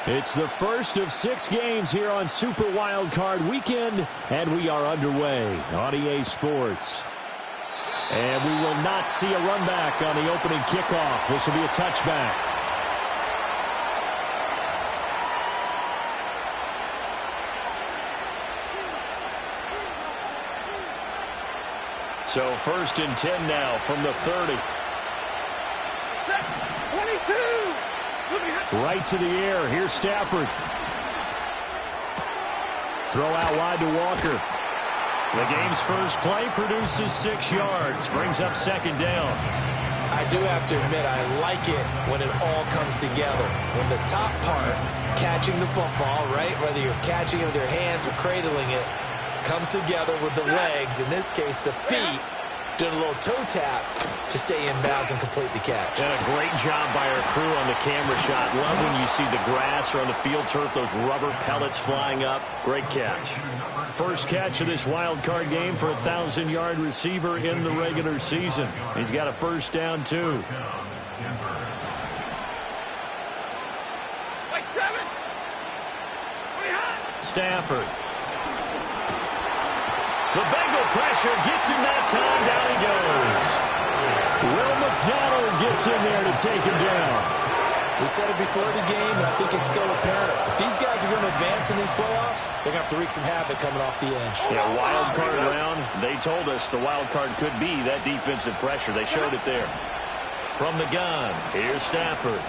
It's the first of 6 games here on Super Wild Card Weekend, and we are underway on EA Sports. And we will not see a run back on the opening kickoff. This will be a touchback. So 1st and 10 now from the 30. 22. Right to the air. Here's Stafford. Throw out wide to Walker. The game's first play produces 6 yards. Brings up 2nd down. I do have to admit, I like it when it all comes together. When the top part, catching the football, right, whether you're catching it with your hands or cradling it, comes together with the legs, in this case the feet, doing a little toe tap to stay in bounds and complete the catch. And a great job by our crew on the camera shot. Love when you see the grass or on the field turf, those rubber pellets flying up. Great catch. First catch of this wild card game for a 1,000-yard receiver in the regular season. He's got a 1st down, too. Stafford. The Bengal pressure gets him that time. Down he goes. Will McDonald gets in there to take him down. We said it before the game, and I think it's still apparent. If these guys are going to advance in these playoffs, they're going to have to wreak some havoc coming off the edge. Yeah, wild card round. They told us the wild card could be that defensive pressure. They showed it there. From the gun, here's Stafford.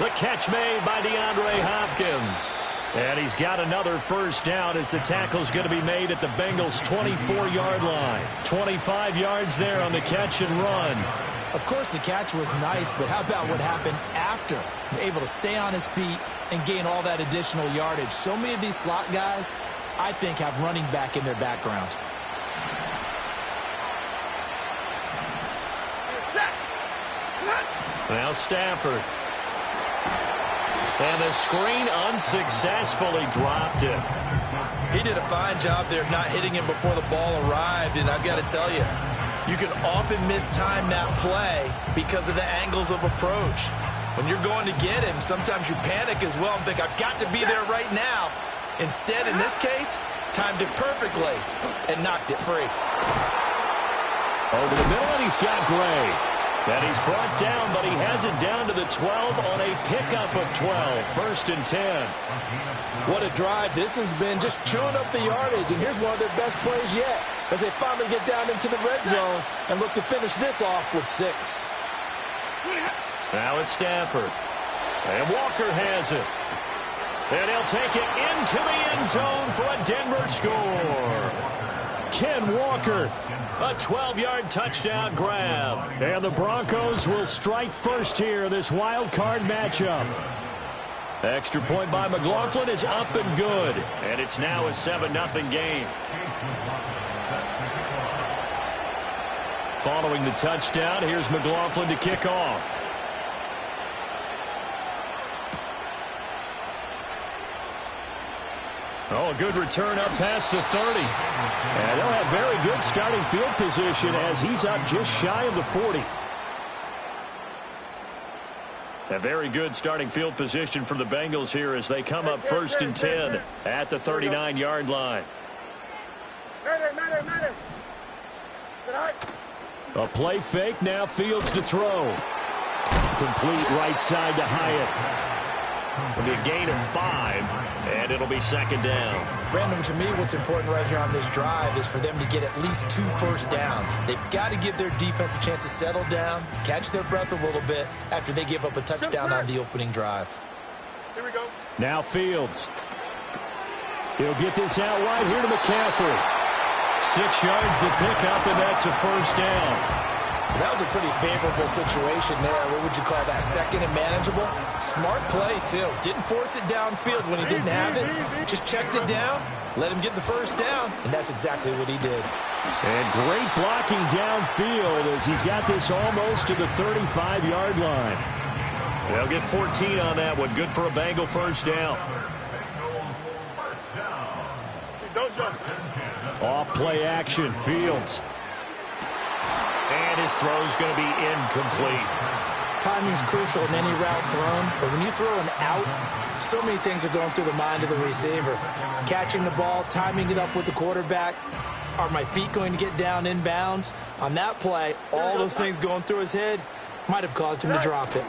The catch made by DeAndre Hopkins. And he's got another 1st down as the tackle's going to be made at the Bengals' 24-yard line. 25 yards there on the catch and run. Of course, the catch was nice, but how about what happened after? Able to stay on his feet and gain all that additional yardage. So many of these slot guys, I think, have running back in their background. Now Stafford. And the screen unsuccessfully dropped it. He did a fine job there of not hitting him before the ball arrived, and I've got to tell you, you can often mistime that play because of the angles of approach. When you're going to get him, sometimes you panic as well and think, I've got to be there right now. Instead, in this case, timed it perfectly and knocked it free. Over the middle, and he's got Gray. And he's brought down, but he has it down to the 12 on a pickup of 12. 1st and 10. What a drive this has been, just chewing up the yardage. And here's one of their best plays yet as they finally get down into the red zone and look to finish this off with 6. Now it's Stafford. And Walker has it. And he'll take it into the end zone for a Denver score. Ken Walker. A 12-yard touchdown grab. And the Broncos will strike first here, this wild card matchup. Extra point by McLaughlin is up and good. And it's now a 7-0 game. Following the touchdown, here's McLaughlin to kick off. Oh, a good return up past the 30. And they'll have very good starting field position as he's up just shy of the 40. A very good starting field position for the Bengals here as they come up 1st and 10 at the 39-yard line. A play fake, now Fields to throw. Complete right side to Hyatt. It'll be a gain of 5, and it'll be 2nd down. Brandon, to me, what's important right here on this drive is for them to get at least 2 first downs. They've got to give their defense a chance to settle down, catch their breath a little bit after they give up a touchdown on the opening drive. Here we go. Now Fields. He'll get this out wide here to McCaffrey. 6 yards the pickup, and that's a 1st down. That was a pretty favorable situation there. What would you call that? 2nd and manageable? Smart play, too. Didn't force it downfield when he didn't have it. Just checked it down, let him get the 1st down, and that's exactly what he did. And great blocking downfield as he's got this almost to the 35-yard line. They'll get 14 on that one. Good for a Bengal 1st down. Don't jump. Off play action, Fields. And his throw's going to be incomplete. Timing is crucial in any route thrown, but when you throw an out, so many things are going through the mind of the receiver. Catching the ball, timing it up with the quarterback. Are my feet going to get down in bounds? On that play, all those things going through his head might have caused him to drop it.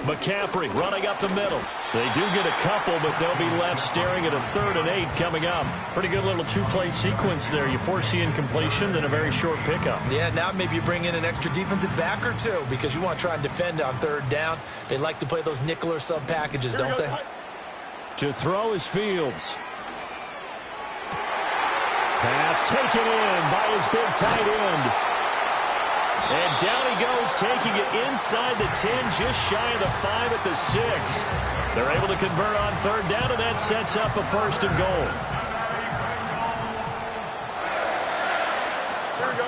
McCaffrey running up the middle. They do get a couple, but they'll be left staring at a 3rd and 8 coming up. Pretty good little 2-play sequence there. You force the incompletion, then a very short pickup. Yeah, now maybe you bring in an extra defensive back or two because you want to try and defend on 3rd down. They like to play those nickel or sub packages, don't they? To throw is Fields. Pass taken in by his big tight end. And down he goes, taking it inside the 10, just shy of the 5 at the 6. They're able to convert on 3rd down, and that sets up a 1st and goal. Here we go.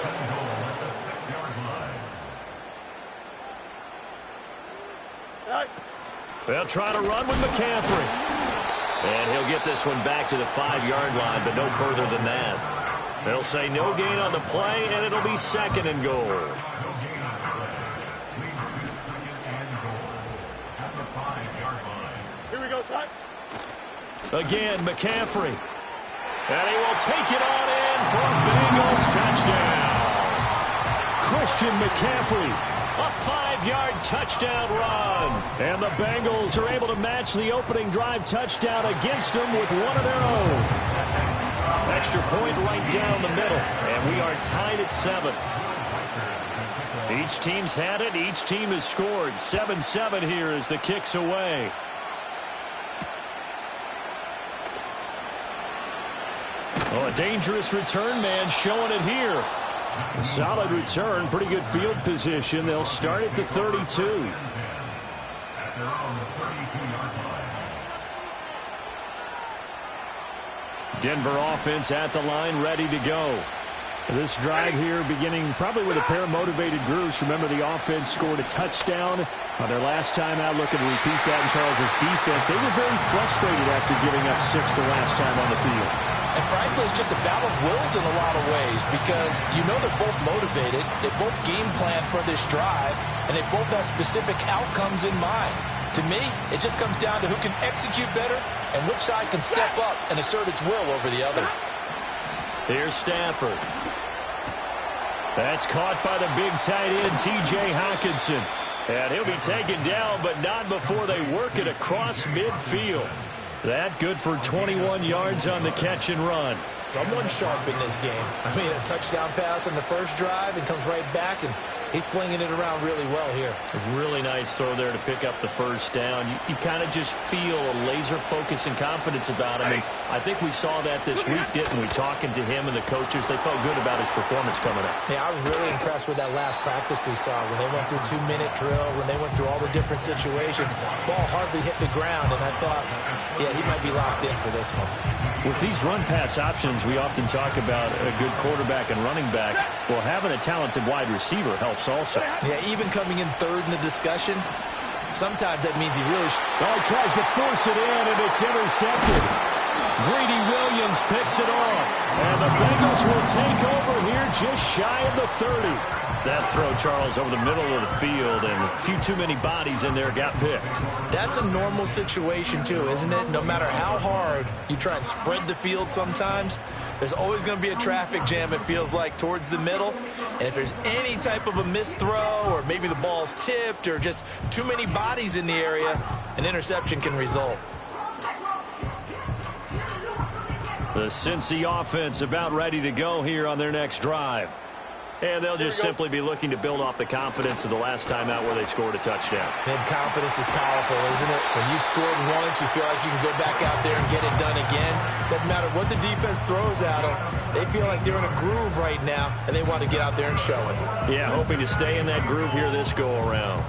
They'll try to run with McCaffrey. And he'll get this one back to the 5-yard line, but no further than that. They'll say no gain on the play, and it'll be 2nd and goal. Here we go, son. Again, McCaffrey. And he will take it on in for a Bengals touchdown. Christian McCaffrey, a 5-yard touchdown run. And the Bengals are able to match the opening drive touchdown against them with one of their own. Extra point right down the middle, and we are tied at 7. Each team's had it. Each team has scored. 7-7 here as the kick's away. Oh, a dangerous return man showing it here. A solid return, pretty good field position. They'll start at the 32. Denver offense at the line, ready to go. This drive here beginning probably with a pair of motivated groups. Remember, the offense scored a touchdown on their last time out. Looking to repeat that in Charles' defense. They were very frustrated after giving up 6 the last time on the field. And frankly, it's just a battle of wills in a lot of ways because you know they're both motivated. They both game plan for this drive, and they both have specific outcomes in mind. To me, it just comes down to who can execute better and which side can step up and assert its will over the other. Here's Stafford. That's caught by the big tight end, T.J. Hockenson. And he'll be taken down, but not before they work it across midfield. That good for 21 yards on the catch and run. Someone sharp in this game. I mean, a touchdown pass on the first drive and comes right back, and he's flinging it around really well here. A really nice throw there to pick up the 1st down. You kind of just feel a laser focus and confidence about him. And I think we saw that this week, didn't we? Talking to him and the coaches, they felt good about his performance coming up. Yeah, I was really impressed with that last practice we saw when they went through 2-minute drill, when they went through all the different situations. Ball hardly hit the ground, and I thought, yeah, he might be locked in for this one. With these run-pass options, we often talk about a good quarterback and running back. Well, having a talented wide receiver helps also. Yeah, even coming in 3rd in the discussion, sometimes that means he really... He tries to force it in, and it's intercepted. Greedy Williams picks it off. And the Bengals will take over here just shy of the 30. That throw, Charles, over the middle of the field, and a few too many bodies in there got picked. That's a normal situation, too, isn't it? No matter how hard you try and spread the field sometimes, there's always going to be a traffic jam, it feels like, towards the middle. And if there's any type of a missed throw, or maybe the ball's tipped, or just too many bodies in the area, an interception can result. The Cincy offense about ready to go here on their next drive. And they'll just simply be looking to build off the confidence of the last time out where they scored a touchdown. And confidence is powerful, isn't it? When you've scored once, you feel like you can go back out there and get it done again. Doesn't matter what the defense throws at them. They feel like they're in a groove right now, and they want to get out there and show it. Yeah, hoping to stay in that groove here this go-around.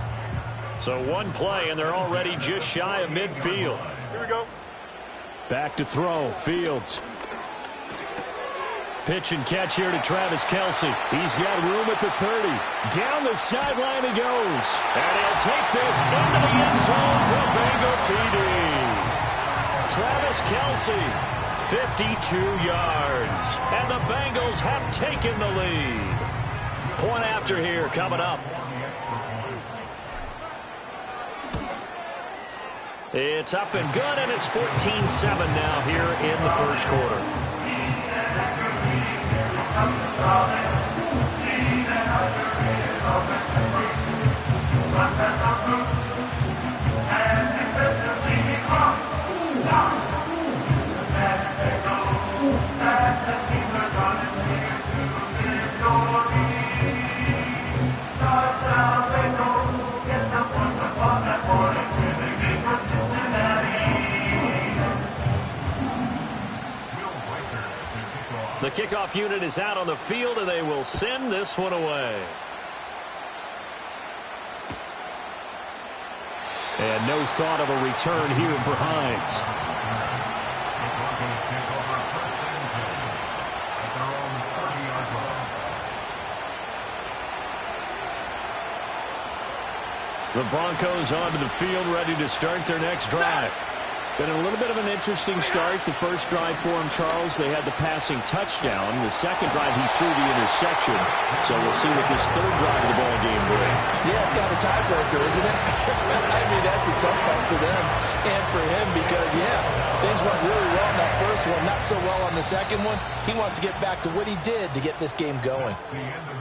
So one play, and they're already just shy of midfield. Here we go. Back to throw. Fields. Pitch and catch here to Travis Kelce. He's got room at the 30. Down the sideline he goes. And he'll take this into the end zone for a Bengal TD. Travis Kelce, 52 yards. And the Bengals have taken the lead. Point after here coming up. It's up and good, and it's 14-7 now here in the first quarter. The kickoff unit is out on the field, and they will send this one away. And no thought of a return here for Hines. The Broncos onto the field, ready to start their next drive. Been a little bit of an interesting start. The first drive for him, Charles, they had the passing touchdown. The second drive, he threw the interception. So we'll see what this third drive of the ball game brings. Yeah, it's kind of a tiebreaker, isn't it? I mean, that's a tough one for them and for him because, yeah, things went really well in that first one, not so well on the second one. He wants to get back to what he did to get this game going.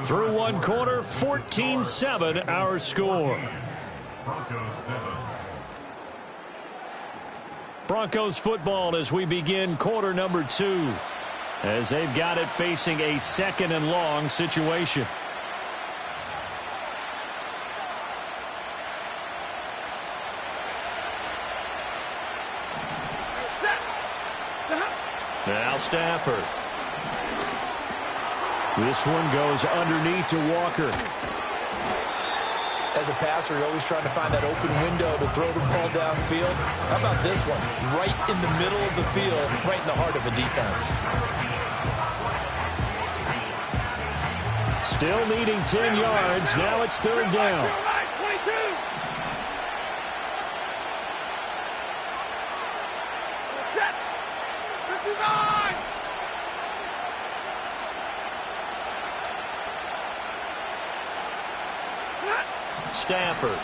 Through one quarter, 14-7 our score. Broncos football as we begin quarter number 2, as they've got it facing a second and long situation. Now Stafford. This one goes underneath to Walker. As a passer, you're always trying to find that open window to throw the ball downfield. How about this one? Right in the middle of the field, right in the heart of the defense. Still needing 10 yards. Now it's third down. Stafford.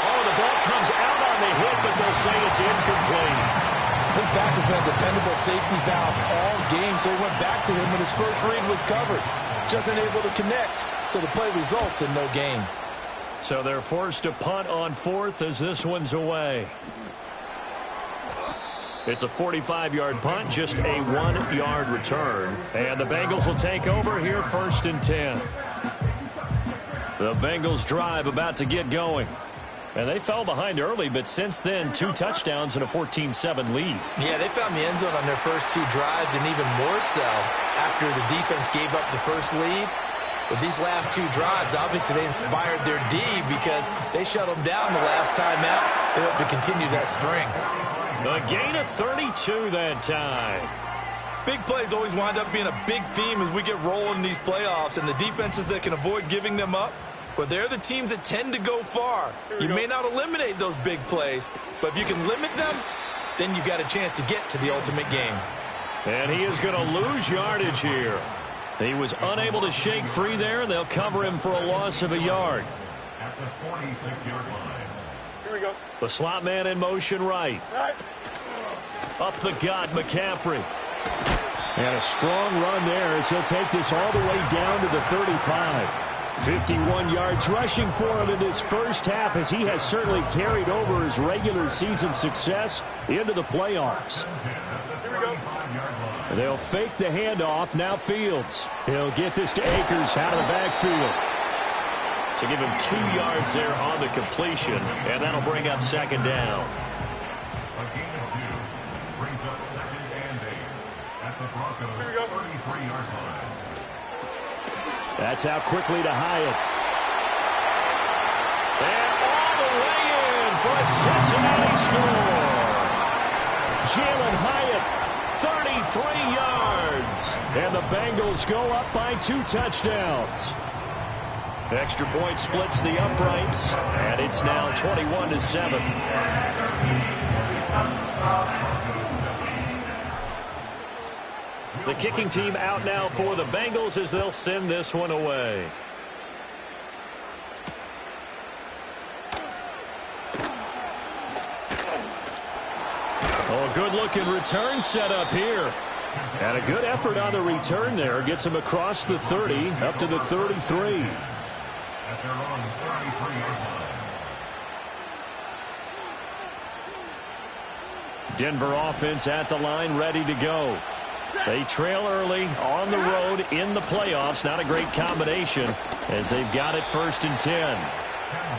Oh, the ball comes out on the hit, but they'll say it's incomplete. His back has been a dependable safety valve all game, so he went back to him when his first read was covered. Just unable to connect, so the play results in no gain. So they're forced to punt on fourth as this one's away. It's a 45-yard punt, just a 1-yard return. And the Bengals will take over here first and 10. The Bengals drive about to get going. And they fell behind early, but since then, 2 touchdowns and a 14-7 lead. Yeah, they found the end zone on their first 2 drives, and even more so after the defense gave up the first lead. But these last 2 drives, obviously they inspired their D because they shut them down the last time out. They hope to continue that string. A gain of 32 that time. Big plays always wind up being a big theme as we get rolling in these playoffs, and the defenses that can avoid giving them up, but they're the teams that tend to go far. You may not eliminate those big plays, but if you can limit them, then you've got a chance to get to the ultimate game. And he is going to lose yardage here. He was unable to shake free there, and they'll cover him for a loss of a yard. At the 46-yard line. Here we go. The slot man in motion right. Right. Up the gut, McCaffrey. And a strong run there as he'll take this all the way down to the 35. 51 yards rushing for him in this first half as he has certainly carried over his regular season success into the playoffs. Here we go. They'll fake the handoff. Now Fields. He'll get this to Akers out of the backfield. So give him 2 yards there on the completion, and that'll bring up second down. A gain of 2 brings up second and 8 at the Broncos' 33-yard line. That's out quickly to Hyatt. And all the way in for a Cincinnati score. Jalen Hyatt, 33 yards. And the Bengals go up by 2 touchdowns. Extra point splits the uprights, and it's now 21-7. The kicking team out now for the Bengals as they'll send this one away. good-looking return set up here. And a good effort on the return there. Gets him across the 30, up to the 33. At their own 33-yard line. Denver offense at the line, ready to go. They trail early on the road in the playoffs. Not a great combination as they've got it 1st and 10.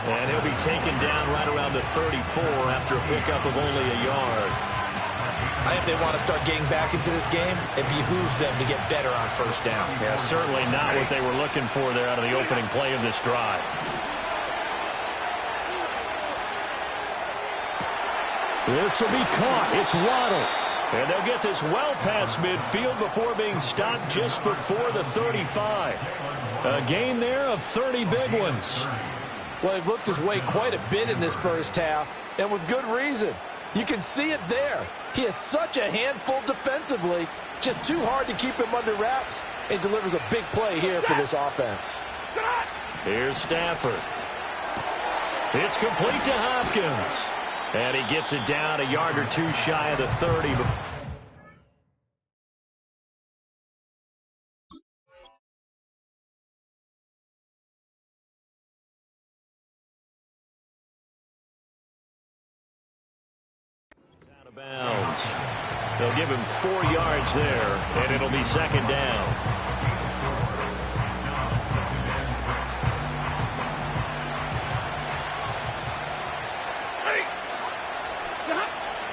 And he'll be taken down right around the 34 after a pickup of only a yard. I think if they want to start getting back into this game, it behooves them to get better on 1st down. Yeah, certainly not what they were looking for there out of the opening play of this drive. This will be caught. It's Waddle. And they'll get this well past midfield before being stopped just before the 35. A gain there of 30 big ones. Well, he looked his way quite a bit in this first half, and with good reason. You can see it there. He is such a handful defensively. Just too hard to keep him under wraps, and delivers a big play here for this offense. Here's Stafford. It's complete to Hopkins. And he gets it down a yard or two shy of the 30. Out of bounds. They'll give him 4 yards there, and it'll be 2nd down.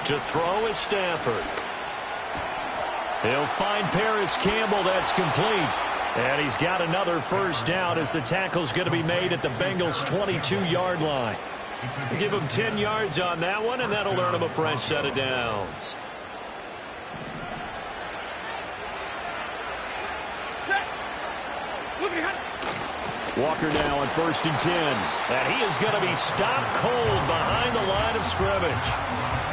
To throw is Stafford. He'll find Paris Campbell. That's complete. And he's got another 1st down as the tackle's going to be made at the Bengals' 22-yard line. Give him 10 yards on that one, and that'll earn him a fresh set of downs. Walker now on 1st and 10. And he is going to be stopped cold behind the line of scrimmage.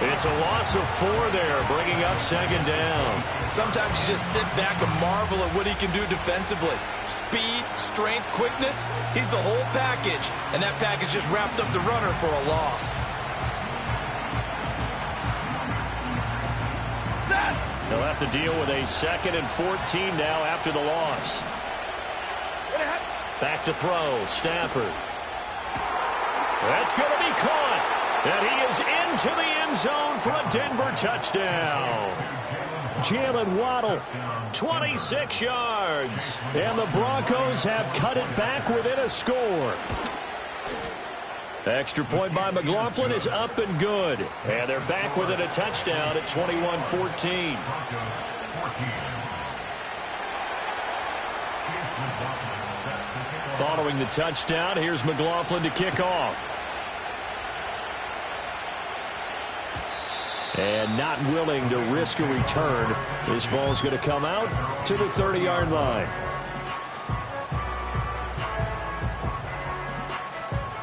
It's a loss of 4 there, bringing up 2nd down. Sometimes you just sit back and marvel at what he can do defensively. Speed, strength, quickness, he's the whole package. And that package just wrapped up the runner for a loss. They'll have to deal with a 2nd and 14 now after the loss. Back to throw, Stafford. That's going to be caught. And he is into the end zone for a Denver touchdown. Jalen Waddle, 26 yards. And the Broncos have cut it back within a score. Extra point by McLaughlin is up and good. And they're back within a touchdown at 21-14. Following the touchdown, here's McLaughlin to kick off. And not willing to risk a return. This ball's going to come out to the 30-yard line.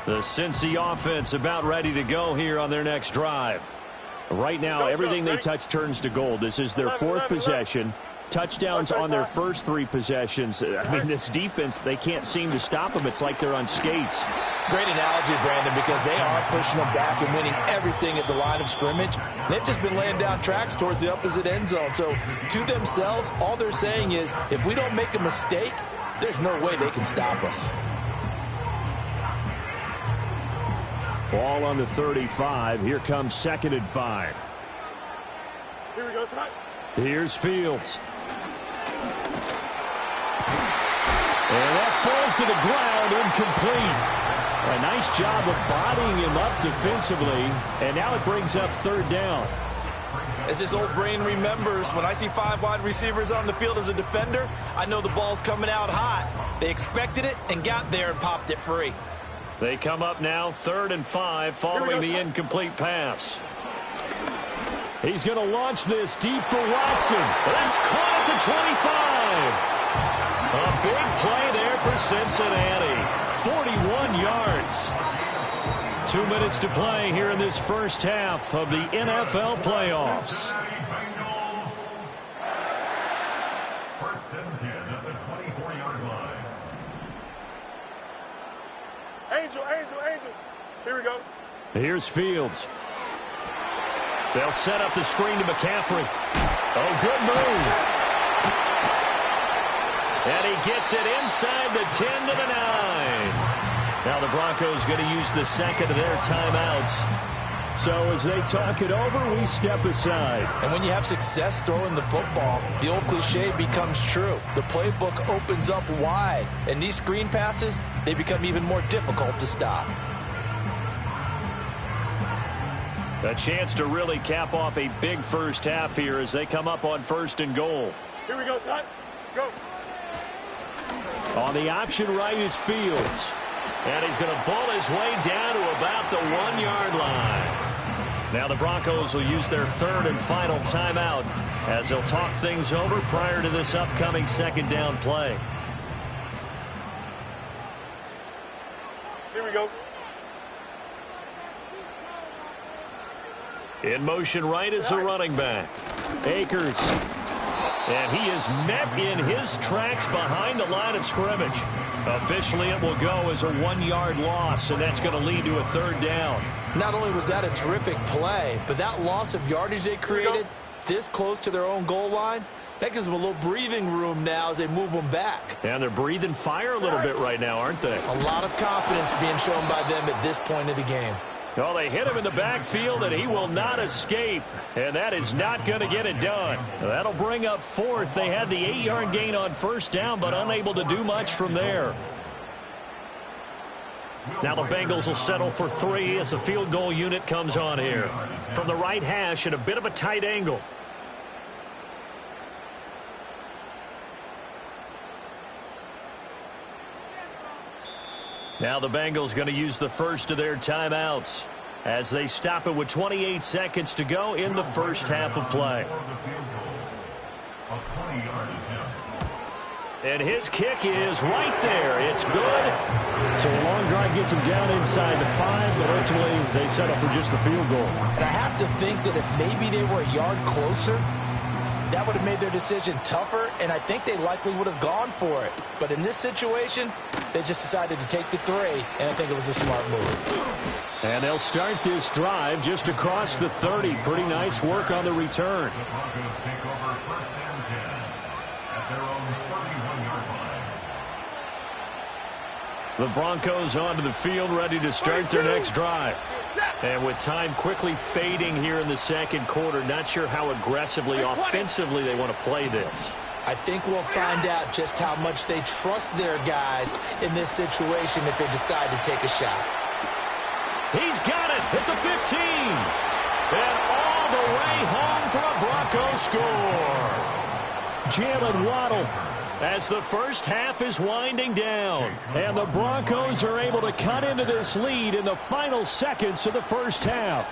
The Cincy offense about ready to go here on their next drive. Right now, everything they touch turns to gold. This is their 4th possession. Touchdowns on their first 3 possessions. I mean, this defense, they can't seem to stop them. It's like they're on skates. Great analogy, Brandon, because they are pushing them back and winning everything at the line of scrimmage. They've just been laying down tracks towards the opposite end zone. So, to themselves, all they're saying is, if we don't make a mistake, there's no way they can stop us. Ball on the 35. Here comes 2nd and 5. Here we go, tonight. Here's Fields. And that falls to the ground, incomplete. A nice job of bodying him up defensively, and now it brings up 3rd down. As his old brain remembers, when I see 5 wide receivers on the field as a defender, I know the ball's coming out hot. They expected it and got there and popped it free. They come up now 3rd and 5 following the incomplete pass. He's going to launch this deep for Watson. That's caught at the 25. A big play there for Cincinnati. 41 yards. 2 minutes to play here in this first half of the NFL playoffs. 1st and 10 at the 24-yard line. Angel. Here we go. Here's Fields. They'll set up the screen to McCaffrey. Oh, good move. And he gets it inside the 10 to the 9. Now the Broncos going to use the second of their timeouts. So as they talk it over, we step aside. And when you have success throwing the football, the old cliche becomes true. The playbook opens up wide, and these screen passes, they become even more difficult to stop. A chance to really cap off a big first half here as they come up on 1st and goal. Here we go, son. Go. On the option right is Fields. And he's going to bull his way down to about the 1-yard line. Now the Broncos will use their 3rd and final timeout as they'll talk things over prior to this upcoming 2nd down play. Here we go. In motion right is the running back. Akers. And he is met in his tracks behind the line of scrimmage. Officially, it will go as a 1-yard loss, and that's going to lead to a 3rd down. Not only was that a terrific play, but that loss of yardage they created this close to their own goal line, that gives them a little breathing room now as they move them back. And they're breathing fire a little bit right now, aren't they? A lot of confidence being shown by them at this point of the game. Well, they hit him in the backfield, and he will not escape. And that is not going to get it done. That'll bring up 4th. They had the 8-yard gain on 1st down, but unable to do much from there. Now the Bengals will settle for 3 as the field goal unit comes on here. From the right hash at a bit of a tight angle. Now the Bengals going to use the first of their timeouts as they stop it with 28 seconds to go in the first half of play. And his kick is right there. It's good. So a long drive gets them down inside the 5, but ultimately they settle for just the field goal. And I have to think that if maybe they were a yard closer, that would have made their decision tougher, and I think they likely would have gone for it. But in this situation, they just decided to take the 3, and I think it was a smart move. And they'll start this drive just across the 30. Pretty nice work on the return. The Broncos take over 1st and 10 at their own 31-yard line. The Broncos onto the field, ready to start their next drive. And with time quickly fading here in the 2nd quarter, not sure how aggressively, offensively they want to play this. I think we'll find out just how much they trust their guys in this situation if they decide to take a shot. He's got it at the 15. And all the way home for a Broncos score. Jalen Waddle as the first half is winding down. And the Broncos are able to cut into this lead in the final seconds of the first half.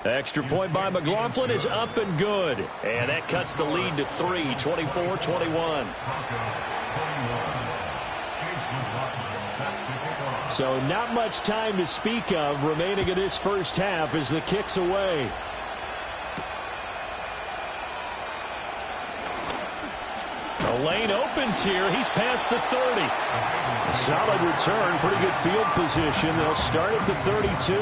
Extra point by McLaughlin is up and good. And that cuts the lead to 3, 24-21. So not much time to speak of remaining in this first half as the kick's away. The lane opens here. He's past the 30. Solid return. Pretty good field position. They'll start at the 32.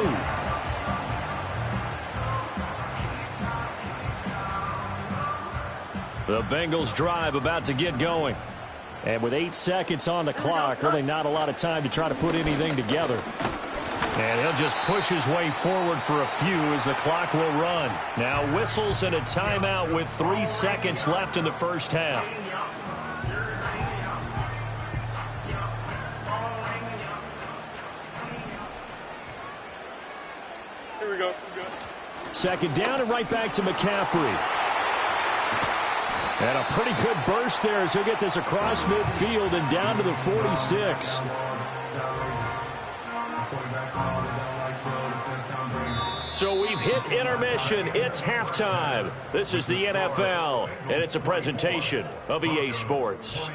The Bengals drive about to get going. And with 8 seconds on the clock, really not a lot of time to try to put anything together. And he'll just push his way forward for a few as the clock will run. Now whistles and a timeout with 3 seconds left in the first half. Here we go. 2nd down and right back to McCaffrey. And a pretty good burst there as he'll get this across midfield and down to the 46. So we've hit intermission. It's halftime. This is the NFL, and it's a presentation of EA Sports.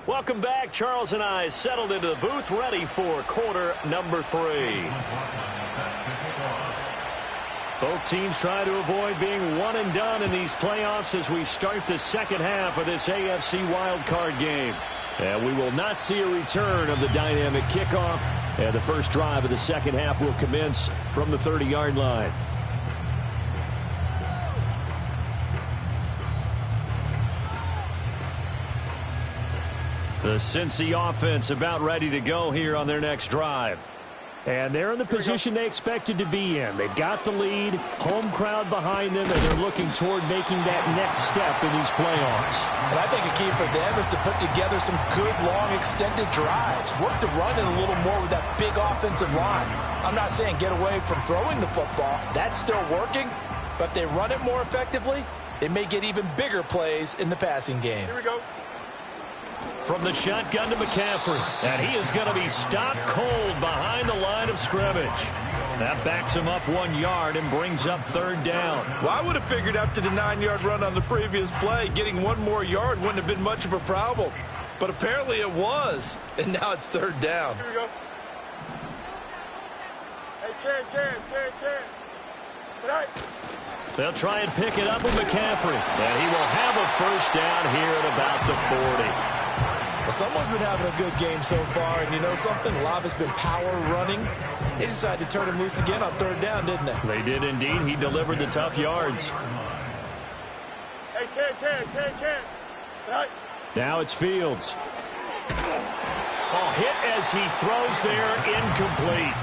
Welcome back. Charles and I settled into the booth, ready for quarter number 3. Both teams try to avoid being one and done in these playoffs as we start the second half of this AFC wildcard game. And we will not see a return of the dynamic kickoff. And the first drive of the second half will commence from the 30-yard line. The Cincy offense about ready to go here on their next drive. And they're in the position they expected to be in. They've got the lead, home crowd behind them, and they're looking toward making that next step in these playoffs. And I think a key for them is to put together some good, long, extended drives. Work the run in a little more with that big offensive line. I'm not saying get away from throwing the football. That's still working. But if they run it more effectively, they may get even bigger plays in the passing game. Here we go. From the shotgun to McCaffrey. And he is going to be stopped cold behind the line of scrimmage. That backs him up 1 yard and brings up third down. Well, I would have figured after the 9-yard run on the previous play, getting 1 more yard wouldn't have been much of a problem. But apparently it was. And now it's third down. Here we go. Hey, Ken. Tonight. They'll try and pick it up with McCaffrey. And he will have a first down here at about the 40. Well, someone's been having a good game so far, and you know something? A lot of it's been power running. They decided to turn him loose again on third down, didn't they? They did indeed. He delivered the tough yards. Hey, Ken. Tonight. Now it's Fields. Hit as he throws there, incomplete.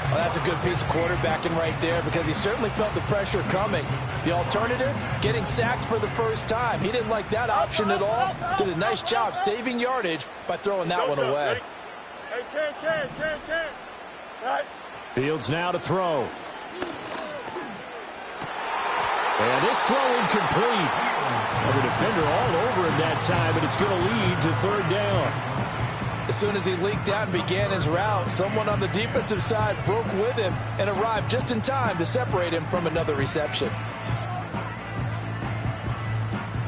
Well, that's a good piece of quarterbacking right there because he certainly felt the pressure coming. The alternative, getting sacked for the first time. He didn't like that option at all. Did a nice job saving yardage by throwing that one away. Hey, Ken. Right. Fields now to throw. And this throw incomplete. Well, the defender all over him that time, but it's going to lead to third down. As soon as he leaked out and began his route, someone on the defensive side broke with him and arrived just in time to separate him from another reception.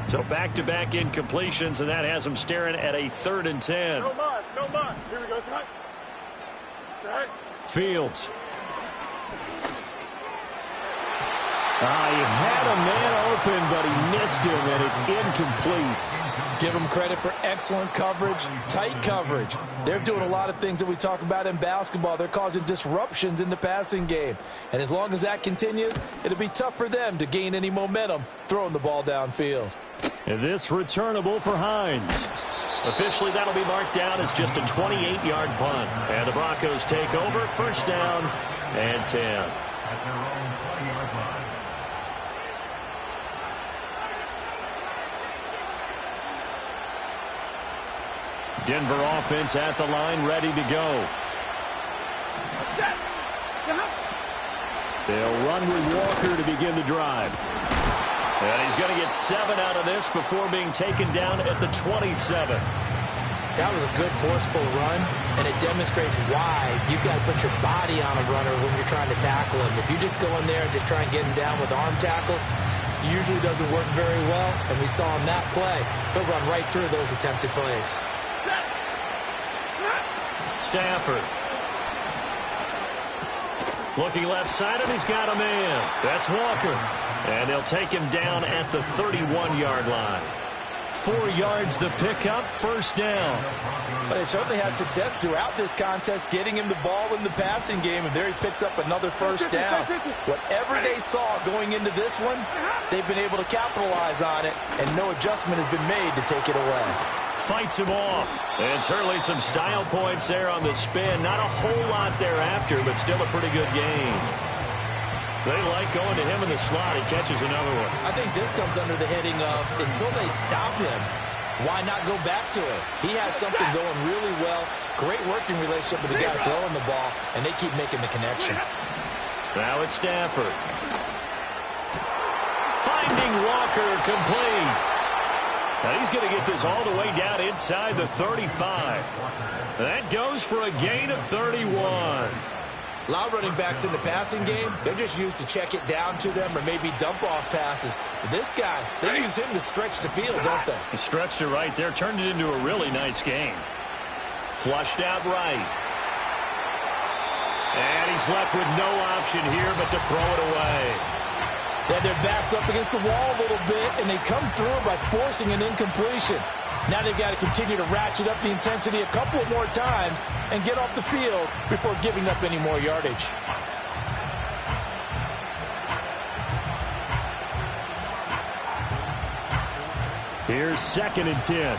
So back-to-back incompletions, and that has him staring at a 3rd and 10. No mas. Here we go, son. Right. Fields. He had a man open, but he missed him, and it's incomplete. Give them credit for excellent coverage, tight coverage. They're doing a lot of things that we talk about in basketball. They're causing disruptions in the passing game. And as long as that continues, it'll be tough for them to gain any momentum throwing the ball downfield. And this returnable for Hines. Officially, that'll be marked down as just a 28-yard punt. And the Broncos take over, first down and 10. At their own 20-yard line. Denver offense at the line, ready to go. They'll run with Walker to begin the drive. And he's going to get 7 out of this before being taken down at the 27. That was a good forceful run, and it demonstrates why you've got to put your body on a runner when you're trying to tackle him. If you just go in there and just try and get him down with arm tackles, usually doesn't work very well, and we saw him that play. He'll run right through those attempted plays. Stafford. Looking left side, and he's got a man. That's Walker. And they'll take him down at the 31-yard line. 4 yards the pickup, first down. But they certainly had success throughout this contest getting him the ball in the passing game, and there he picks up another first down. Whatever they saw going into this one, they've been able to capitalize on it, and no adjustment has been made to take it away. Fights him off. And certainly some style points there on the spin. Not a whole lot thereafter, but still a pretty good game. They like going to him in the slot. He catches another one. I think this comes under the heading of until they stop him, why not go back to it? He has something going really well. Great working relationship with the guy throwing the ball, and they keep making the connection. Now it's Stafford. Finding Walker complete. Now he's going to get this all the way down inside the 35. That goes for a gain of 31. A lot of running backs in the passing game, they're just used to check it down to them or maybe dump off passes. But this guy, they use him to stretch the field, don't they? He stretched it right there, turned it into a really nice game. Flushed out right. And he's left with no option here but to throw it away. They had their backs up against the wall a little bit, and they come through by forcing an incompletion. Now they've got to continue to ratchet up the intensity a couple more times and get off the field before giving up any more yardage. Here's 2nd and 10.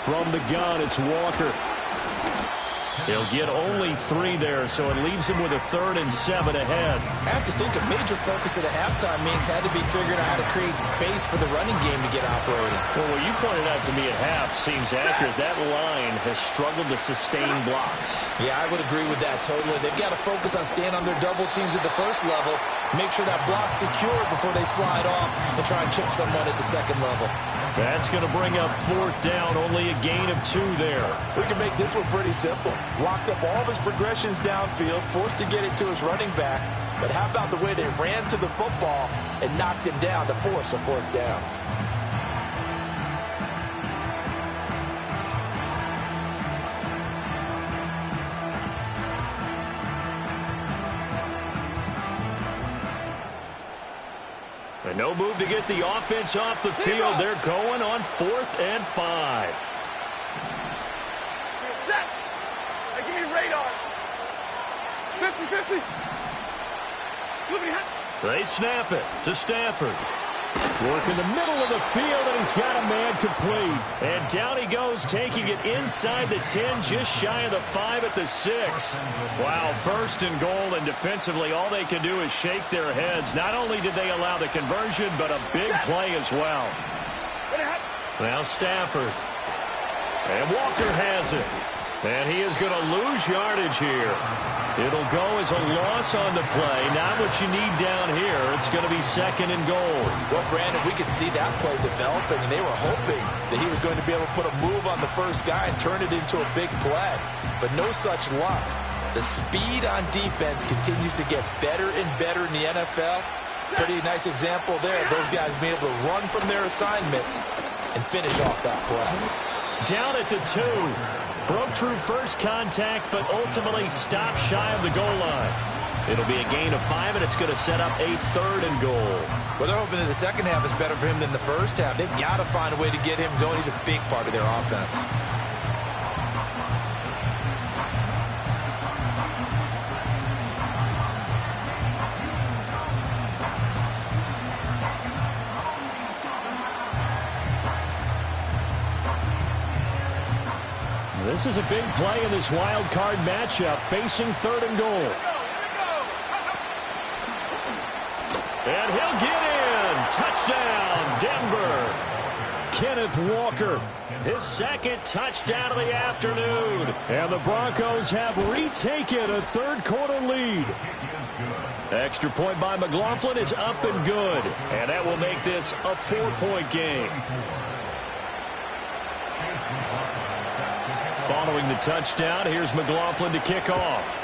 From the gun, it's Walker. He'll get only 3 there, so it leaves him with a 3rd and 7 ahead. I have to think a major focus at a halftime meetings had to be figuring out how to create space for the running game to get operating. Well, what you pointed out to me at half seems accurate. That line has struggled to sustain blocks. Yeah, I would agree with that totally. They've got to focus on staying on their double teams at the first level, make sure that block's secure before they slide off and try and chip someone at the second level. That's going to bring up 4th down, only a gain of 2 there. We can make this one pretty simple. Locked up all of his progressions downfield, forced to get it to his running back. But how about the way they ran to the football and knocked him down to force a 4th down? And no move to get the offense off the field. They're going on 4th and 5. Give me radar. 50-50. They snap it to Stafford. Work in the middle of the field, and he's got a man complete. And down he goes, taking it inside the 10, just shy of the 5 at the 6. Wow, 1st and goal, and defensively, all they can do is shake their heads. Not only did they allow the conversion, but a big play as well. Now Stafford. And Walker has it. And he is going to lose yardage here. It'll go as a loss on the play. Not what you need down here. It's going to be 2nd and goal. Well, Brandon, we could see that play developing, and they were hoping that he was going to be able to put a move on the first guy and turn it into a big play. But no such luck. The speed on defense continues to get better and better in the NFL. Pretty nice example there of those guys being able to run from their assignments and finish off that play. Down at the 2. Broke through first contact, but ultimately stopped shy of the goal line. It'll be a gain of 5, and it's going to set up a 3rd and goal. Well, they're hoping that the second half is better for him than the first half. They've got to find a way to get him going. He's a big part of their offense. This is a big play in this wild card matchup, facing 3rd and goal. And he'll get in. Touchdown, Denver. Kenneth Walker, his 2nd touchdown of the afternoon. And the Broncos have retaken a 3rd quarter lead. Extra point by McLaughlin is up and good. And that will make this a 4-point game. Following the touchdown, here's McLaughlin to kick off.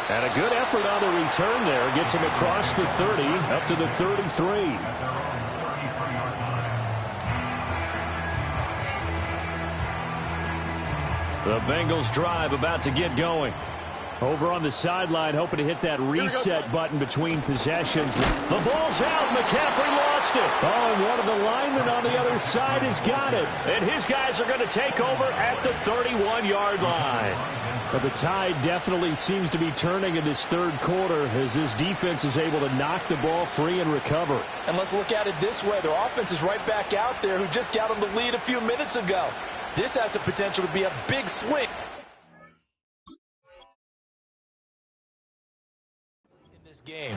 And a good effort on the return there. Gets him across the 30, up to the 33. The Bengals drive about to get going. Over on the sideline, hoping to hit that reset button between possessions. The ball's out. McCaffrey lost it. Oh, and one of the linemen on the other side has got it. And his guys are going to take over at the 31-yard line. But the tide definitely seems to be turning in this 3rd quarter as this defense is able to knock the ball free and recover. And let's look at it this way. Their offense is right back out there who just got them the lead a few minutes ago. This has the potential to be a big swing. Game.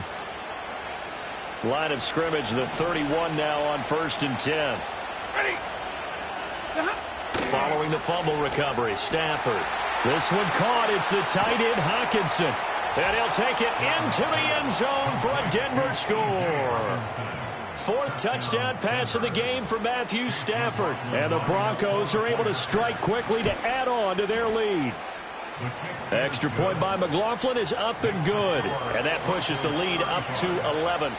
Line of scrimmage, the 31 now on 1st and 10. Ready. Following the fumble recovery, Stafford. This one caught. It's the tight end, Hockenson. And he'll take it into the end zone for a Denver score. Fourth touchdown pass of the game for Matthew Stafford. And the Broncos are able to strike quickly to add on to their lead. Extra point by McLaughlin is up and good. And that pushes the lead up to 11.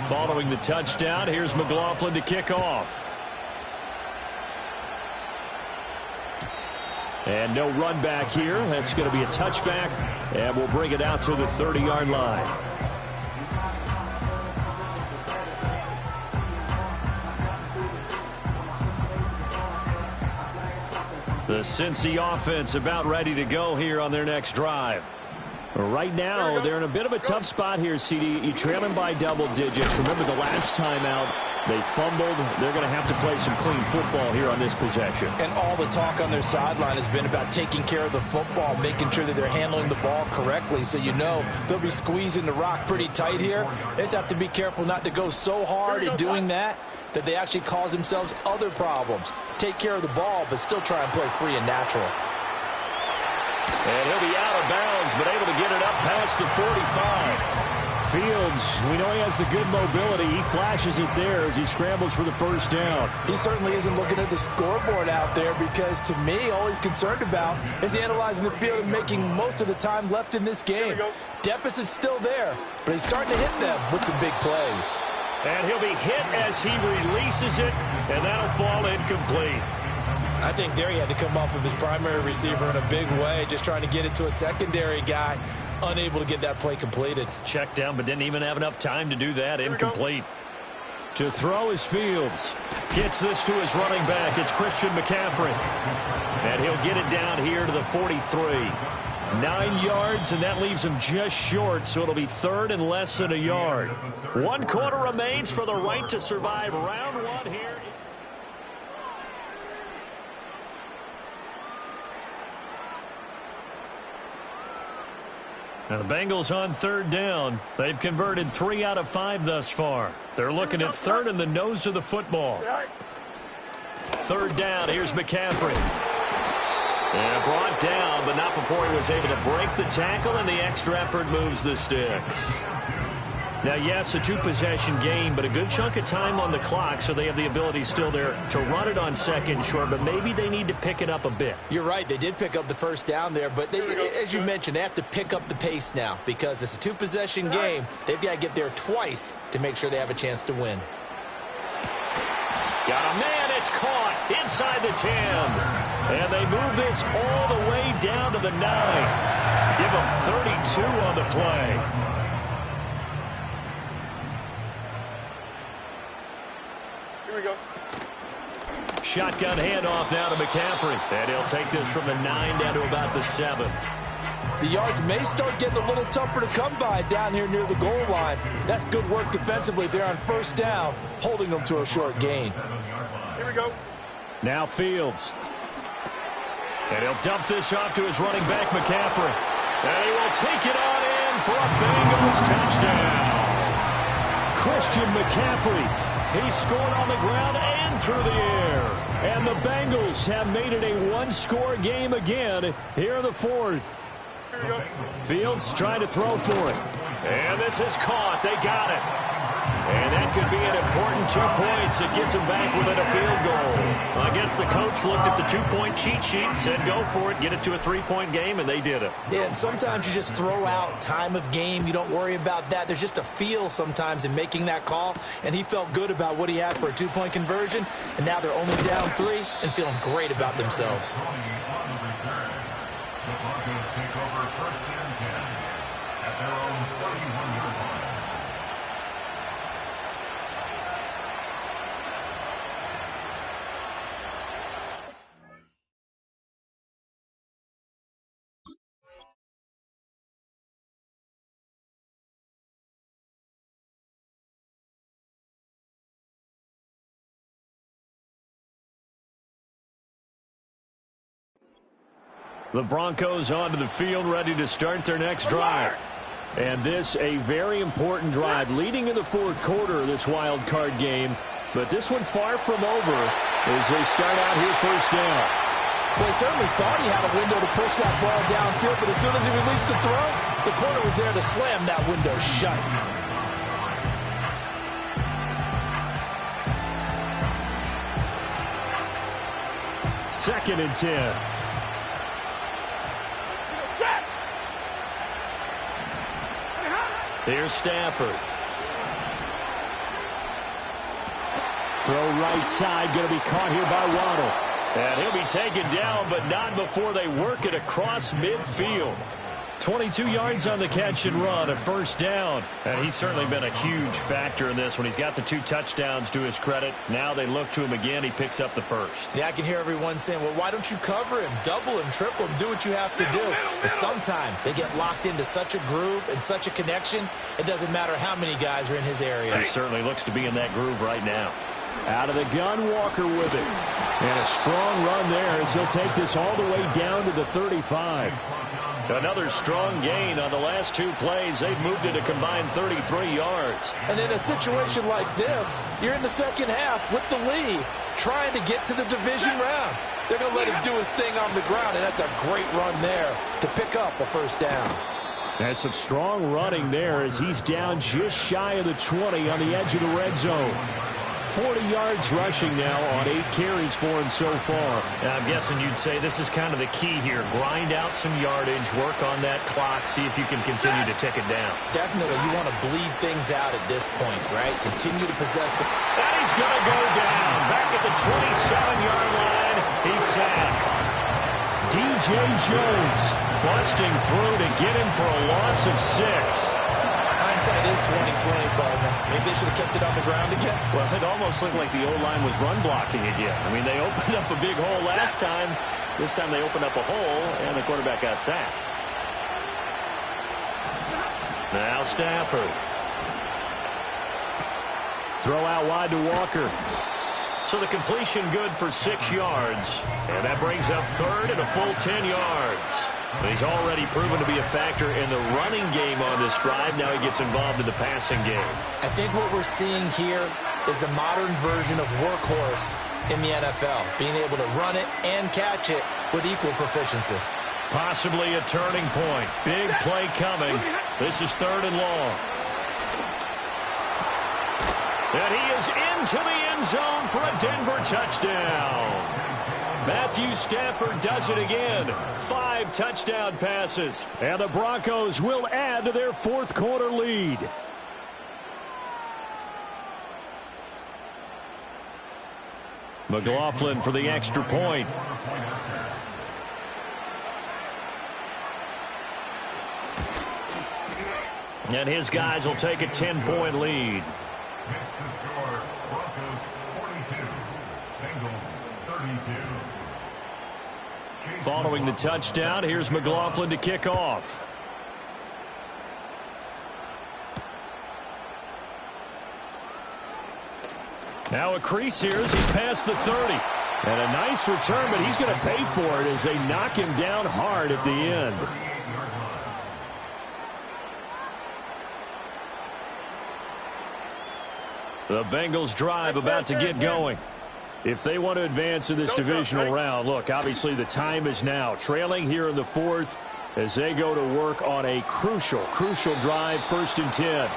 Following the touchdown, here's McLaughlin to kick off. And no run back here. That's going to be a touchback. And we'll bring it out to the 30-yard line. The Cincy offense about ready to go here on their next drive. Right now, they're in a bit of a tough spot here, CD. You trail them by double digits. Remember the last time out, they fumbled. They're going to have to play some clean football here on this possession. And all the talk on their sideline has been about taking care of the football, making sure that they're handling the ball correctly. So you know they'll be squeezing the rock pretty tight here. They just have to be careful not to go so hard at doing that they actually cause themselves other problems. Take care of the ball, but still try and play free and natural. And he'll be out of bounds, but able to get it up past the 45. Fields, we know he has the good mobility. He flashes it there as he scrambles for the first down. He certainly isn't looking at the scoreboard out there because, to me, all he's concerned about is analyzing the field and making most of the time left in this game. Deficit's still there, but he's starting to hit them with some big plays. And he'll be hit as he releases it, and that'll fall incomplete. I think there he had to come off of his primary receiver in a big way, just trying to get it to a secondary guy, unable to get that play completed. Checked down, but didn't even have enough time to do that. Incomplete. To throw is Fields. Gets this to his running back. It's Christian McCaffrey. And he'll get it down here to the 43. 9 yards, and that leaves him just short, so it'll be third and less than a yard. 1 quarter remains for the right to survive round one here. Now the Bengals on third down. They've converted 3 out of 5 thus far. They're looking at third in the nose of the football. Third down, here's McCaffrey. And brought down, but not before he was able to break the tackle, and the extra effort moves the sticks. Now, yes, a 2-possession game, but a good chunk of time on the clock, so they have the ability still there to run it on second short, but maybe they need to pick it up a bit. You're right. They did pick up the first down there, but as you mentioned, they have to pick up the pace now because it's a 2-possession game. They've got to get there twice to make sure they have a chance to win. Got a man. It's caught inside the 10. And they move this all the way down to the 9. Give them 32 on the play. Shotgun handoff now to McCaffrey. And he'll take this from the 9 down to about the 7. The yards may start getting a little tougher to come by down here near the goal line. That's good work defensively there on first down, holding them to a short gain. Here we go. Now Fields. And he'll dump this off to his running back, McCaffrey. And he will take it on in for a Bengals touchdown. Christian McCaffrey. He scored on the ground and through the air. And the Bengals have made it a one-score game again here in the fourth. Fields trying to throw for it. And this is caught. They got it. And that could be an important 2 points that gets them back within a field goal. I guess the coach looked at the 2-point cheat sheet and said, go for it, get it to a 3-point game, and they did it. Yeah, and sometimes you just throw out time of game. You don't worry about that. There's just a feel sometimes in making that call, and he felt good about what he had for a 2-point conversion, and now they're only down 3 and feeling great about themselves. The Broncos take over first and 10 at their own 31-yard line. The Broncos onto the field, ready to start their next drive. And this, a very important drive, leading in the fourth quarter of this wild card game. But this one far from over as they start out here first down. Well, he certainly thought he had a window to push that ball downfield, but as soon as he released the throw, the corner was there to slam that window shut. Second and 10. Here's Stafford. Throw right side, going to be caught here by Waddle. And he'll be taken down, but not before they work it across midfield. 22 yards on the catch and run, a first down. And he's certainly been a huge factor in this when he's got the 2 touchdowns to his credit. Now they look to him again. He picks up the first. Yeah, I can hear everyone saying, well, why don't you cover him, double him, triple him, do what you have to do. But sometimes they get locked into such a groove and such a connection, it doesn't matter how many guys are in his area. He certainly looks to be in that groove right now. Out of the gun, Walker with it. And a strong run there as he'll take this all the way down to the 35. Another strong gain on the last 2 plays. They've moved it a combined 33 yards. And in a situation like this, you're in the second half with the lead, trying to get to the division round. They're going to let him do his thing on the ground, and that's a great run there to pick up a first down. That's some strong running there as he's down just shy of the 20 on the edge of the red zone. 40 yards rushing now on 8 carries for him so far. And I'm guessing you'd say this is kind of the key here. Grind out some yardage, work on that clock, see if you can continue to tick it down. Definitely, you want to bleed things out at this point, right? Continue to possess the... And he's going to go down. Back at the 27-yard line, he's sacked. DJ Jones Busting through to get him for a loss of 6. Hindsight is 20/20, partner. Maybe they should have kept it on the ground again. Well, it almost looked like the O-line was run blocking again. I mean, they opened up a big hole last time. This time they opened up a hole, and the quarterback got sacked. Now Stafford. Throw out wide to Walker. So the completion good for 6 yards. And that brings up third and a full 10 yards. But he's already proven to be a factor in the running game on this drive. Now he gets involved in the passing game. I think what we're seeing here is the modern version of workhorse in the NFL, being able to run it and catch it with equal proficiency. Possibly a turning point. Big play coming. This is third and long. And he is into the end zone for a Denver touchdown. Matthew Stafford does it again. 5 touchdown passes. And the Broncos will add to their fourth quarter lead. McLaughlin for the extra point. And his guys will take a 10-point lead. Next to score, Broncos 42, Bengals 32. Following the touchdown, here's McLaughlin to kick off. Now a crease here as he's past the 30. And a nice return, but he's going to pay for it as they knock him down hard at the end. The Bengals drive about to get going. If they want to advance in this divisional round, look, obviously the time is now. Trailing here in the fourth as they go to work on a crucial drive, 1st and 10.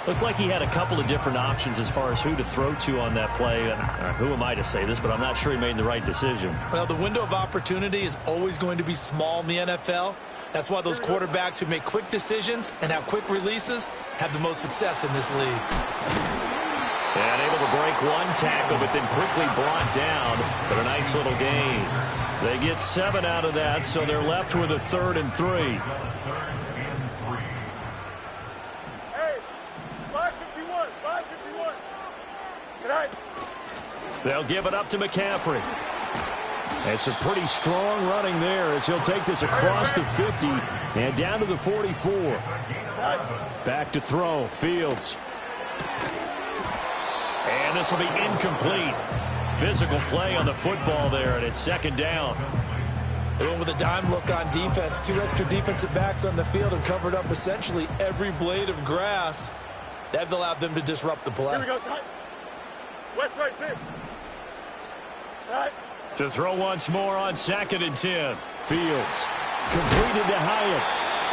Looked like he had a couple of different options as far as who to throw to on that play. And who am I to say this, but I'm not sure he made the right decision. Well, the window of opportunity is always going to be small in the NFL. That's why those quarterbacks who make quick decisions and have quick releases have the most success in this league. And able to break one tackle, but then quickly brought down. But a nice little gain. They get 7 out of that, so they're left with a 3rd and 3. Hey, 551, 551. Good night. They'll give it up to McCaffrey. It's a pretty strong running there as he'll take this across the 50 and down to the 44. Back to throw, Fields. And this will be incomplete. Physical play on the football there, and it's 2nd down. They went with a dime look on defense. 2 extra defensive backs on the field and covered up essentially every blade of grass. That allowed them to disrupt the play. Here we go, son. West right, sit. Right. To throw once more on 2nd and 10. Fields completed to Hyatt.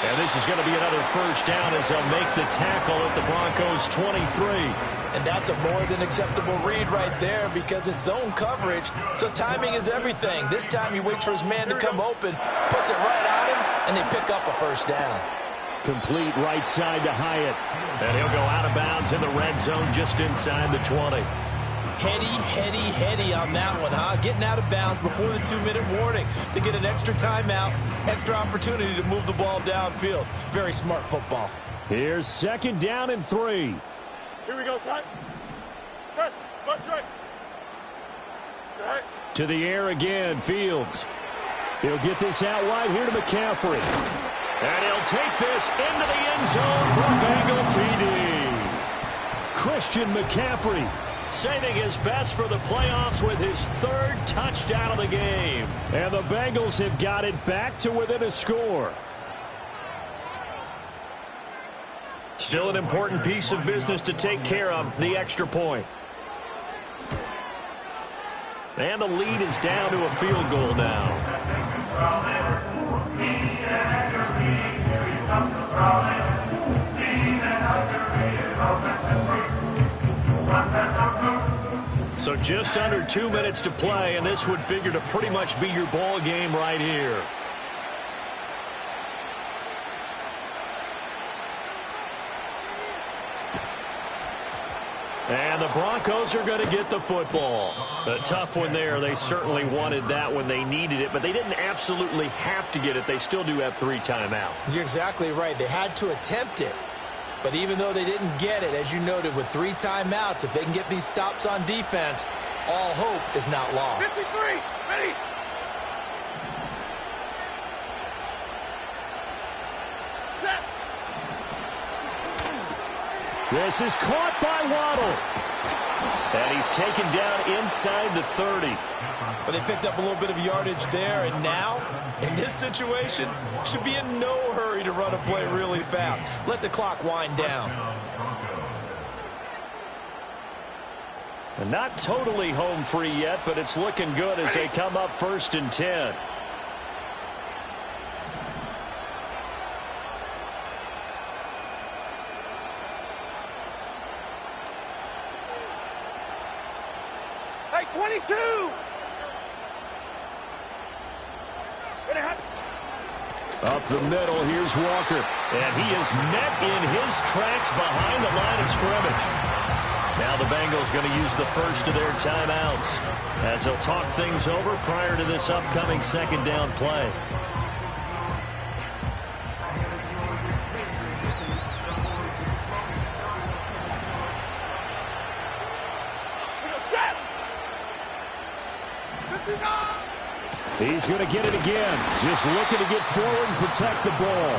And this is going to be another first down as they'll make the tackle at the Broncos' 23. And that's a more than acceptable read right there because it's zone coverage, so timing is everything. This time he waits for his man to come open, puts it right on him, and they pick up a first down. Complete right side to Hyatt. And he'll go out of bounds in the red zone just inside the 20. Heady on that one, huh? Getting out of bounds before the 2-minute warning. They get an extra timeout, extra opportunity to move the ball downfield. Very smart football. Here's 2nd down and 3. Here we go, son. Press. March right. Right. To the air again, Fields. He'll get this out wide here to McCaffrey. And he'll take this into the end zone for Bengal TD. Christian McCaffrey saving his best for the playoffs with his 3rd touchdown of the game. And the Bengals have got it back to within a score. Still an important piece of business to take care of, the extra point. And the lead is down to a field goal now. So just under 2 minutes to play, and this would figure to pretty much be your ball game right here. And the Broncos are going to get the football. A tough one there. They certainly wanted that when they needed it, but they didn't absolutely have to get it. They still do have 3 timeouts. You're exactly right. They had to attempt it. But even though they didn't get it, as you noted, with 3 timeouts, if they can get these stops on defense, all hope is not lost. 53. Ready. Set. This is caught by Waddle. And he's taken down inside the 30. But they picked up a little bit of yardage there, and now, in this situation, should be in no hurry to run a play really fast. Let the clock wind down. And not totally home free yet, but it's looking good as they come up 1st and 10. Hey, 22. Up the middle, here's Walker. And he is met in his tracks behind the line of scrimmage. Now the Bengals going to use the first of their timeouts as they'll talk things over prior to this upcoming 2nd down play. He's going to get it again. Just looking to get forward and protect the ball.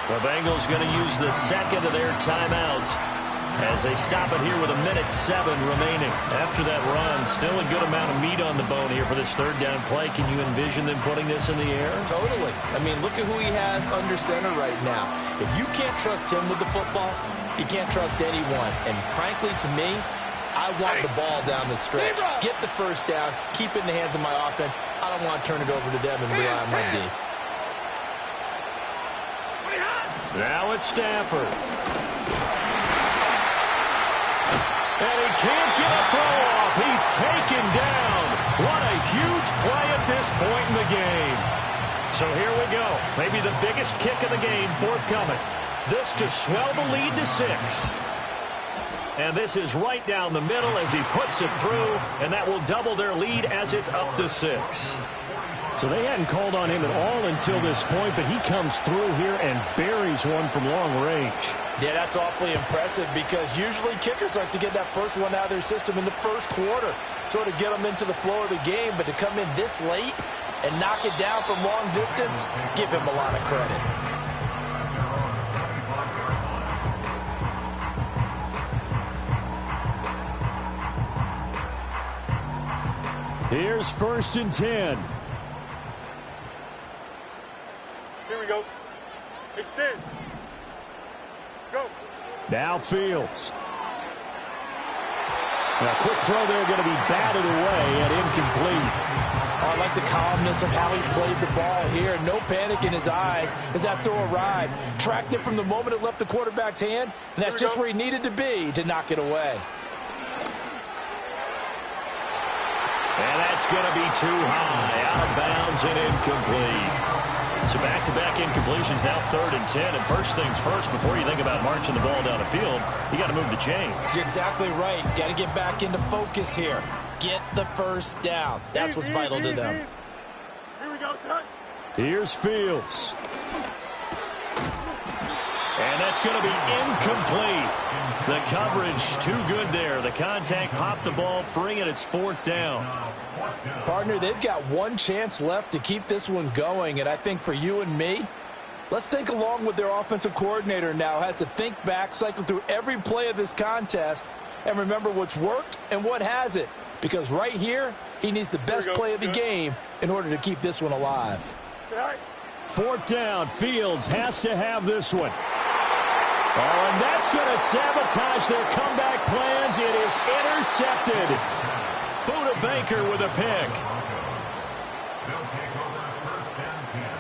The Bengals going to use the 2nd of their timeouts as they stop it here with 1:07 remaining. After that run, still a good amount of meat on the bone here for this 3rd down play. Can you envision them putting this in the air? Totally. I mean, look at who he has under center right now. If you can't trust him with the football, you can't trust anyone. And frankly, to me, I want the ball down the stretch. Get the first down, keep it in the hands of my offense. I don't want to turn it over to them and rely on my D. Now it's Stafford. And he can't get a throw off. He's taken down. What a huge play at this point in the game. So here we go. Maybe the biggest kick of the game forthcoming. This to swell the lead to 6. And this is right down the middle as he puts it through, and that will double their lead as it's up to 6. So they hadn't called on him at all until this point, but he comes through here and buries one from long range. Yeah, that's awfully impressive because usually kickers like to get that first one out of their system in the first quarter, sort of get them into the flow of the game, but to come in this late and knock it down from long distance, give him a lot of credit. Here's 1st and 10. Here we go. Extend. Go. Now Fields. Now, quick throw there going to be batted away and incomplete. I like the calmness of how he played the ball here. No panic in his eyes as that throw arrived. Tracked it from the moment it left the quarterback's hand, and that's just where he needed to be to knock it away. And that's going to be too high, out of bounds and incomplete. So back-to-back incompletions, now 3rd and 10. And first things first, before you think about marching the ball down the field, you got to move the chains. You're exactly right. Got to get back into focus here. Get the first down. That's what's vital to them. Here we go, son. Here's Fields. And that's going to be incomplete. The coverage too good there. The contact popped the ball free, and it's 4th down. Partner, they've got one chance left to keep this one going, and I think for you and me, let's think along with their offensive coordinator now. Has to think back, cycle through every play of this contest, and remember what's worked and what hasn't. Because right here, he needs the best play of the game in order to keep this one alive. 4th down. Fields has to have this one. Oh, and that's going to sabotage their comeback plans. It is intercepted. Buda Baker with a pick. They'll take over 1st and 10.